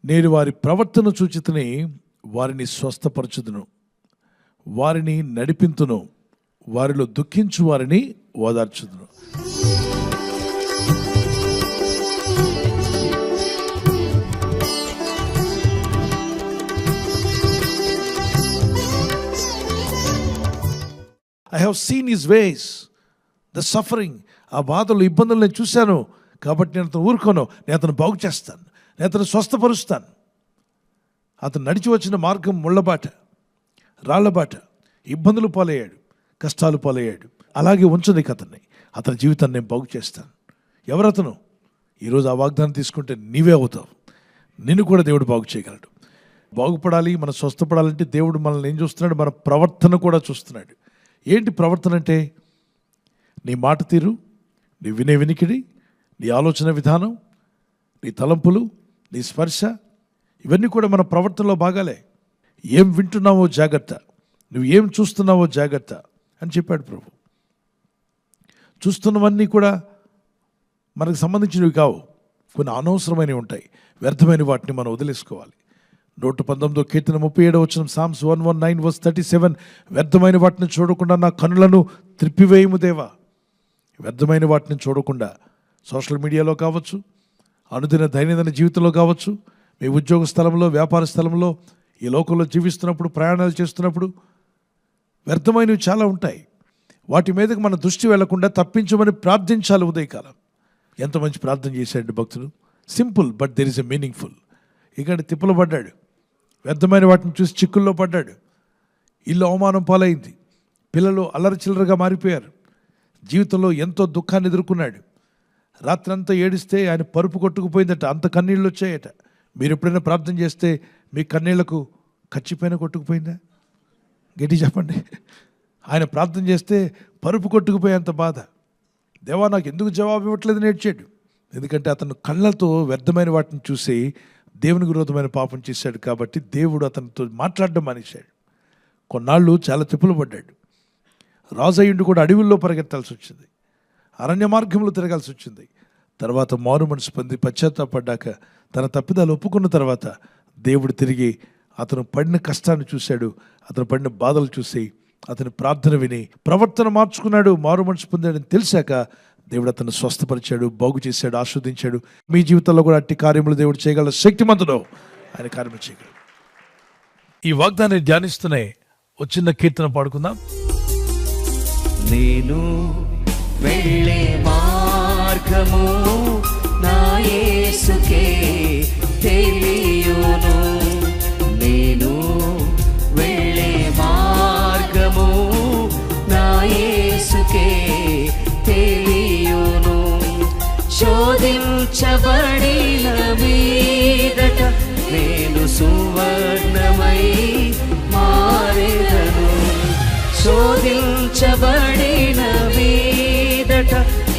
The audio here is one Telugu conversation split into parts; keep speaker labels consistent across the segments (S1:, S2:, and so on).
S1: నేను వారి ప్రవర్తన చూచితిని, వారిని స్వస్థపరచుదును, వారిని నడిపింతును, వారిలో దుఃఖించు వారిని ఓదార్చుదును. I have seen his ways, the suffering, ఆ బాధలు ఇబ్బందులు నేను చూశాను కాబట్టి నేను అతను ఊరుకోను, నేను అతను బాగు చేస్తాను, నేను అతను స్వస్థపరుస్తాను. అతను నడిచి వచ్చిన మార్గం ముళ్ళబాట, రాళ్లబాట, ఇబ్బందులు పాలయ్యాడు, కష్టాలు పాలయ్యాడు. అలాగే ఉంచని అతని జీవితాన్ని నేను బాగు చేస్తాను. ఎవరతను? ఈరోజు ఆ వాగ్దానం తీసుకుంటే నీవే అవుతావు. నిన్ను కూడా దేవుడు బాగు చేయగలడు. బాగుపడాలి, మనం స్వస్థపడాలంటే దేవుడు మనల్ని ఏం చూస్తున్నాడు? మన ప్రవర్తన కూడా చూస్తున్నాడు. ఏంటి ప్రవర్తన అంటే? నీ మాట తీరు, నీ వినే వినికిడి, నీ ఆలోచన విధానం, నీ తలంపులు, నీ స్పర్శ, ఇవన్నీ కూడా మన ప్రవర్తనలో భాగాలే. ఏం వింటున్నావో జాగ్రత్త, నువ్వు ఏం చూస్తున్నావో జాగ్రత్త అని చెప్పాడు ప్రభు. చూస్తున్నవన్నీ కూడా మనకు సంబంధించినవి కావు, కొన్ని అనవసరమైనవి ఉంటాయి. వ్యర్థమైన వాటిని మనం వదిలేసుకోవాలి. 119 కీర్తన 37 వచనం, Psalms 119:37, వ్యర్థమైన వాటిని చూడకుండా నా కన్నులను త్రిప్పివేయము దేవా. వ్యర్థమైన వాటిని చూడకుండా సోషల్ మీడియాలో కావచ్చు, అనుదిన దైనందిన జీవితంలో కావచ్చు, మీ ఉద్యోగ స్థలంలో, వ్యాపార స్థలంలో, ఈ లోకంలో జీవిస్తున్నప్పుడు, ప్రయాణాలు చేస్తున్నప్పుడు వ్యర్థమైనవి చాలా ఉంటాయి. వాటి మీదకి మన దృష్టి వెళ్లకుండా తప్పించమని ప్రార్థించాలి. ఉదయకాలం ఎంత మంచి ప్రార్థన చేశాడు భక్తుడు. Simple but there is a meaningful. ఇక్కడ తిప్పలు పడ్డాడు, వ్యర్థమైన వాటిని చూసి చిక్కుల్లో పడ్డాడు, ఇల్లు అవమానం పాలైంది, పిల్లలు అల్లరి చిల్లరగా మారిపోయారు, జీవితంలో ఎంతో దుఃఖాన్ని ఎదుర్కొన్నాడు. రాత్రంతా ఏడిస్తే ఆయన పరుపు కొట్టుకుపోయిందట, అంత కన్నీళ్ళు వచ్చాయట. మీరు ఎప్పుడైనా ప్రార్థన చేస్తే మీ కన్నీళ్లకు ఖచ్చిపైన కొట్టుకుపోయిందా? గట్టి చెప్పండి. ఆయన ప్రార్థన చేస్తే పరుపు కొట్టుకుపోయేంత బాధ. దేవా నాకు ఎందుకు జవాబు ఇవ్వట్లేదు నేర్చాడు. ఎందుకంటే అతను కళ్ళతో వ్యర్థమైన వాటిని చూసి దేవునికి విరోధమైన పాపం చేశాడు కాబట్టి దేవుడు అతనితో మాట్లాడడం మానేశాడు. కొన్నాళ్ళు చాలా తిప్పులు పడ్డాడు. రాజయ్యుండి కూడా అడవుల్లో పరిగెత్తాల్సి వచ్చింది, అరణ్య మార్గంలో తిరగాల్సి వచ్చింది. తర్వాత మారు మనసు పొంది పశ్చాత్తాపడ్డాక, తన తప్పిదాలు ఒప్పుకున్న తర్వాత దేవుడు తిరిగి అతను పడిన కష్టాన్ని చూశాడు, అతను పడిన బాధలు చూసి అతని ప్రార్థన విని ప్రవర్తన మార్చుకున్నాడు, మారు మనసు పొందాడని తెలిసాక దేవుడు అతను స్వస్థపరిచాడు, బాగు చేశాడు, ఆస్వాదించాడు. మీ జీవితంలో కూడా అట్టి కార్యములు దేవుడు చేయగల శక్తిమంతుడు, ఆయన కార్యములు చేయగలడు. ఈ వాగ్దానాన్ని ధ్యానిస్తూనే ఒక చిన్న కీర్తన పాడుకుందాం.
S2: నేను వెళ్ళే మార్గము నా యేసుకే తెలియును. నేను వెళ్ళే మార్గము నా యేసుకే తెలియును. శోధించబడిన మీదట నేను సువర్ణమై మారెదను. శోధించబడిన మీదట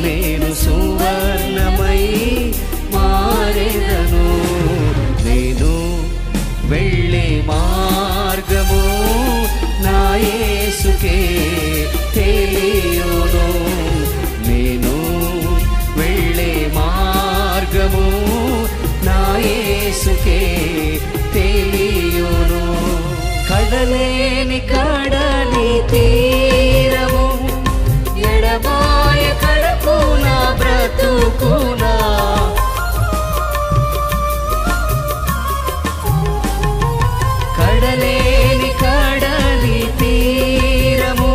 S2: నేను సువర్ణమై మారెదను. నేను వెళ్ళే మార్గము నా యేసుకే తెలియును. నేను వెళ్ళే మార్గము నా యేసుకే తెలియును. కడలేని కడలి తీరము ఎడబాయ కడకునా బ్రతుకునా. కడలేని కడలి తీరము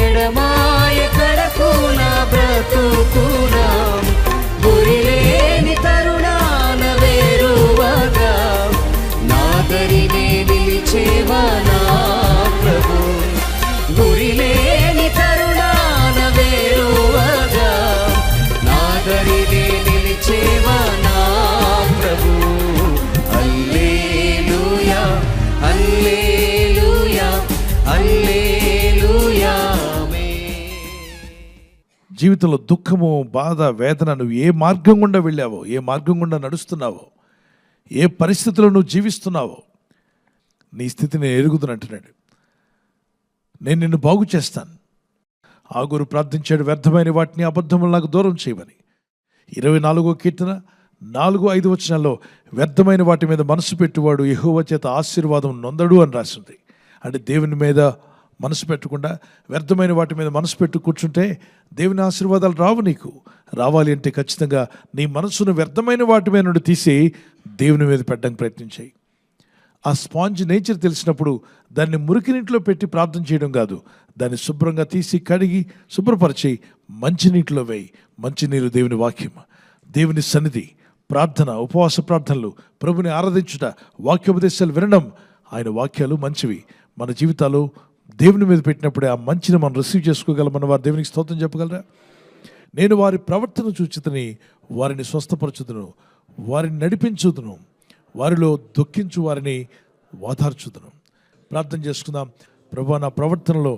S2: ఎడమాయ కడకునా బ్రతుకునా. గురిలేని తరుణాన వేరువగా నాదరినే నిలిచేవా నా ప్రభు. గురిలేని తరుణాన వేరువగా నాదరినే నిలిచేవా నా ప్రభు. హల్లెలూయా హల్లెలూయా హల్లెలూయా.
S1: జీవితంలో దుఃఖము, బాధ, వేదన, నువ్వు ఏ మార్గం గుండా వెళ్ళావో, ఏ మార్గం గుండా నడుస్తున్నావో, ఏ పరిస్థితుల్లో నువ్వు జీవిస్తున్నావో, నీ స్థితిని నేను ఎరుగుతున్నట్టున్నాడు. నేను నిన్ను బాగు చేస్తాను. ఆగురు ప్రార్థించాడు, వ్యర్థమైన వాటిని, అబద్ధములు నాకు దూరం చేయమని. 24వ కీర్తన 4-5 వచనాల్లో వ్యర్థమైన వాటి మీద మనసు పెట్టువాడు యెహోవా చేత ఆశీర్వాదం నొందడు అని రాసింది. అంటే దేవుని మీద మనసు పెట్టకుండా వ్యర్థమైన వాటి మీద మనసు పెట్టు కూర్చుంటే దేవుని ఆశీర్వాదాలు రావు. నీకు రావాలి అంటే ఖచ్చితంగా నీ మనసును వ్యర్థమైన వాటి మీద నుండి తీసి దేవుని మీద పెట్టడానికి ప్రయత్నించాయి. ఆ స్పాంజ్ నేచర్ తెలిసినప్పుడు దాన్ని మురికి నీటిలో పెట్టి ప్రార్థన చేయడం కాదు, దాన్ని శుభ్రంగా తీసి కడిగి శుభ్రపరిచి మంచినీటిలో వేయి. మంచినీరు దేవుని వాక్యం, దేవుని సన్నిధి, ప్రార్థన, ఉపవాస ప్రార్థనలు, ప్రభుని ఆరాధించుట, వాక్యోపదేశాలు వినడం. ఆయన వాక్యాలు మంచివి. మన జీవితాలు దేవుని మీద పెట్టినప్పుడే ఆ మంచిని మనం రిసీవ్ చేసుకోగలమన్న వారు దేవునికి స్తోత్రం చెప్పగలరా? నేను వారి ప్రవర్తన చూచితని వారిని స్వస్థపరచుదును, వారిని నడిపించుదును, వారిలో దుఃఖించు వారిని ఓదార్చుదును. ప్రార్థన చేసుకుందాం. ప్రభువా, నా ప్రవర్తనలో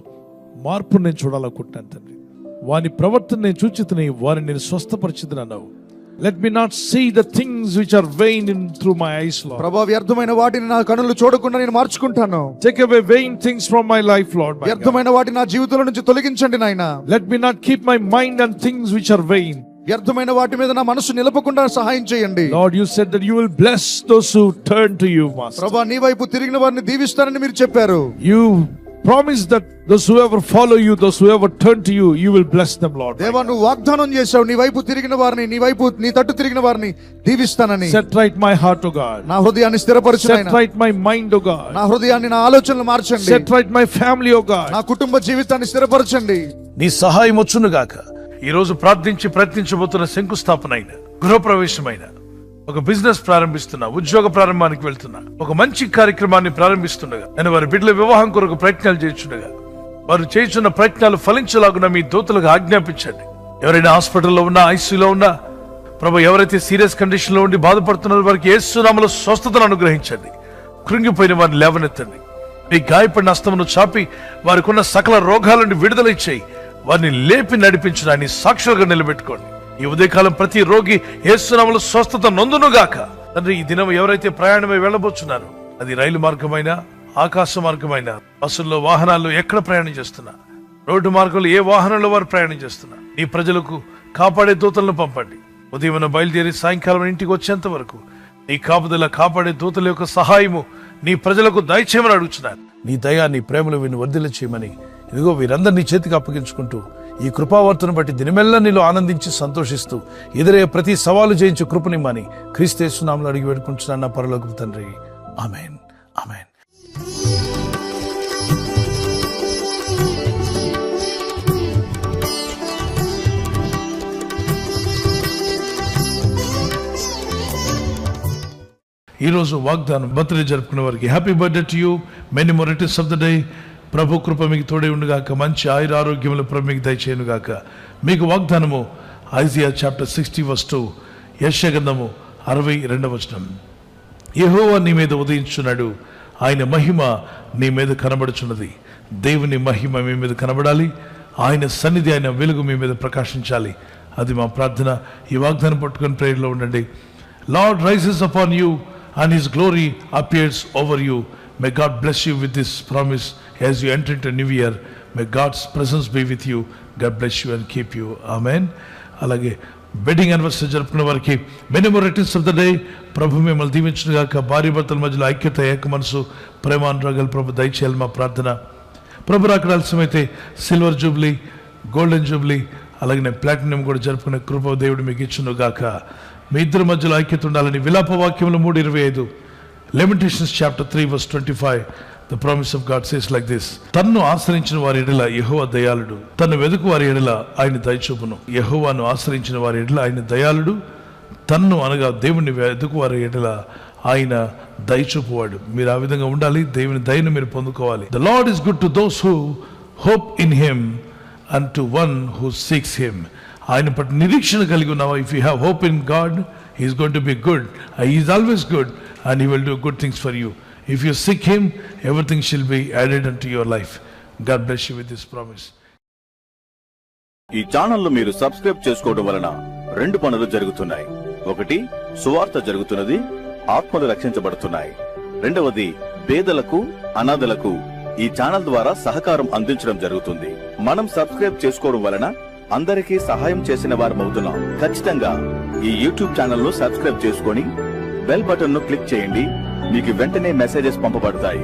S1: మార్పును నేను చూడాలనుకుంటున్నాను తండ్రి. వారి ప్రవర్తన నేను చూచితని వారిని నేను స్వస్థపరచుదును అన్నావు. Let me not see the things which are vain in through my eyes, Lord.
S3: ప్రభువా, వ్యర్థమైన వాటిని నా కన్నులు చూడకుండా నేను మార్చుకుంటాను.
S1: Take away vain things from my life, Lord.
S3: వ్యర్థమైన వాటిని నా జీవితంలో నుంచి తొలగించండి నాయనా.
S1: Let me not keep my mind on things which are vain.
S3: వ్యర్థమైన వాటి మీద నా మనసు నిలపకుండా సహాయం చేయండి.
S1: Lord, you said that you will bless those who turn to you, Master.
S3: ప్రభువా, నీ వైపు తిరిగిన వారిని దీవిస్తానని మీరు చెప్పారు.
S1: You promise that those who ever follow you, those who ever turn to you, you will bless them, Lord.
S3: దేవా, నువ్వు వాగ్దానం చేశావు, నీ వైపు తిరిగిన వారిని, నీ తట్టు తిరిగిన వారిని దీవిస్తానని.
S1: Set right my heart, O God.
S3: నా హృదయాన్ని స్థిరపరచు నాయనా.
S1: Set right my mind, O God.
S3: నా హృదయాన్ని, నా ఆలోచనలు మార్చండి.
S1: Set right my family, O God.
S3: నా కుటుంబ జీవితాన్ని స్థిరపరచండి.
S1: నీ సహాయం వచ్చును గాక. ఈ రోజు ప్రార్థించి ప్రయత్నించబోతున్న శంకుస్థాపన అయిన, గృహప్రవేశమైన, ఒక బిజినెస్ ప్రారంభిస్తున్నా, ఉద్యోగ ప్రారంభానికి వెళ్తున్నా, ఒక మంచి కార్యక్రమాన్ని ప్రారంభిస్తుండగా, నేను వారి బిడ్డల వివాహం కొరకు ప్రయత్నాలు చేస్తుండగా, వారు చేస్తున్న ప్రయత్నాలు ఫలించలాగున మీ దూతలకు ఆజ్ఞాపించండి. ఎవరైనా హాస్పిటల్లో ఉన్నా, ఐసీయూలో ఉన్నా, ప్రభు, ఎవరైతే సీరియస్ కండిషన్ లో ఉండి బాధపడుతున్నారో వారికి యేసు నామములో స్వస్థతను అనుగ్రహించండి. కృంగిపోయిన వారిని లేవనెత్తండి. మీ గాయపడిన హస్తమును చాపి వారికి ఉన్న సకల రోగాల నుండి విడుదల ఇచ్చేయి. వారిని లేపి నడిపించడాన్ని సాక్షులుగా నిలబెట్టుకోండి. ఈ ఉదయకాలం ప్రతి రోగి యేసు నామములో స్వస్థత నొందునుగాక. తండ్రి, ఈ దినం ఎవరైతే ప్రయాణమై వెళ్ళబోతున్నారో, అది రైలు మార్గమైనా, ఆకాశ మార్గమైనా, బస్సుల్లో, వాహనాల్లో ఎక్కడ ప్రయాణం చేస్తున్నా, రోడ్డు మార్గంలో ఏ వాహనంలో వారు ప్రయాణం చేస్తున్నా, ఈ ప్రజలకు కాపాడే దూతలను పంపండి. ఉదయం బయలుదేరి సాయంకాలం ఇంటికి వచ్చేంత వరకు నీ కాపుదల, కాపాడే దూతల యొక్క సహాయము నీ ప్రజలకు దయచేయమని అడుగుతున్నాను. నీ దయ, నీ ప్రేమలు వీరిని వర్ధిల్ల చేయమని ఇదిగో వీరందరినీ చేతికి అప్పగించుకుంటూ ఈ కృపావర్తను బట్టి దినమెల్లా నీలో ఆనందించి సంతోషిస్తూ ఎదురయ్యే ప్రతి సవాలు జయించే కృపనిమ్మని క్రీస్తు యేసు నామములో అడిగి వేడుకుంటున్నాను నా పరలోకపు తండ్రి. ఆమేన్, ఆమేన్. ఈరోజు వాగ్దానం బర్త్డే జరుపుకునే వారికి happy birthday to you, many more returns of the day. ప్రభు కృప మీకు తోడే ఉండుగాక, మంచి ఆయుర ఆరోగ్యములు ప్రభు మీకు దయచేయనుగాక. మీకు వాగ్దానము ఐజియా చాప్టర్ 60:2, యెషయా గ్రంథము 62. యెహోవా నీ మీద ఉదయించున్నాడు, ఆయన మహిమ నీ మీద కనబడుచున్నది. దేవుని మహిమ మీ మీద కనబడాలి, ఆయన సన్నిధి, ఆయన వెలుగు మీ మీద ప్రకాశించాలి. అది మా ప్రార్థన. ఈ వాగ్దానం పట్టుకొని ప్రేయర్లో ఉండండి. Lord rises upon you and his glory appears over you. May God bless you with this promise as you enter into a new year. May God's presence be with you. God bless you and keep you. Amen. అలాగే వెడ్డింగ్ యానివర్సరీ జరుపుకున్న వారికి many more returns of the day. ప్రభు మిమ్మల్ని దీవించుగాక. భార్య భర్తల మధ్యలో ఐక్యత, ఏక మనసు, ప్రేమానురాగాలు ప్రభు దయచేయాలి మా ప్రార్థన. ప్రభు రాకడ ఆలస్యమైతే సిల్వర్ జూబ్లీ, గోల్డెన్ జూబ్లీ, అలాగే ప్లాటినం కూడా జరుపుకునే కృప దేవుడు మీకు ఇచ్చునుగాక. మీ ఇద్దరి మధ్యలో ఐక్యత ఉండాలని విలాప వాక్యములు 3:25, Lamentations chapter 3:25, the promise of God says like this: తన్ను ఆశ్రయించిన వారి ఎడల యెహోవా దయాళుడు, తన్ను వెదుకు వారి ఎడల ఆయన దయచూపును. యెహోవాను ఆశ్రయించిన వారి ఎడల ఆయన దయాళుడు, తన్ను అనగా దేవుని వెదుకు వారి ఎడల ఆయన దయచూపువాడు. మీరు ఆ విధంగా ఉండాలి. దేవుని దయను మీరు పొందుకోవాలి. The Lord is good to those who hope in him and to one who seeks him. ఆయన పట్ల నిరీక్షణ కలిగి ఉన్నావా? If you have hope in God, he is going to be good. He is always good and he will do good things for you. If you seek him, everything షిల్ be added an to your life. God bless you with this promise.
S4: ఈ ఛానల్ మీరు సబ్స్క్రైబ్ చేసుకోవడం వలన 2 పనులు జరుగుతున్నాయి. ఒకటి, సువార్త జరుగుతున్నది, ఆత్మలు రక్షించబడుతున్నాయి. రెండవది, పేదలకు, అనాథలకు ఈ ఛానల్ ద్వారా సహకారం అందించడం జరుగుతుంది. మనం సబ్స్క్రైబ్ చేసుకోవడం వలన అందరికీ సహాయం చేసిన వారమవుతున్నాం. ఖచ్చితంగా ఈ యూట్యూబ్ ఛానల్ ను సబ్స్క్రైబ్ చేసుకొని బెల్ బటన్ ను క్లిక్ చేయండి. మీకు వెంటనే మెసేజెస్ పంపబడతాయి.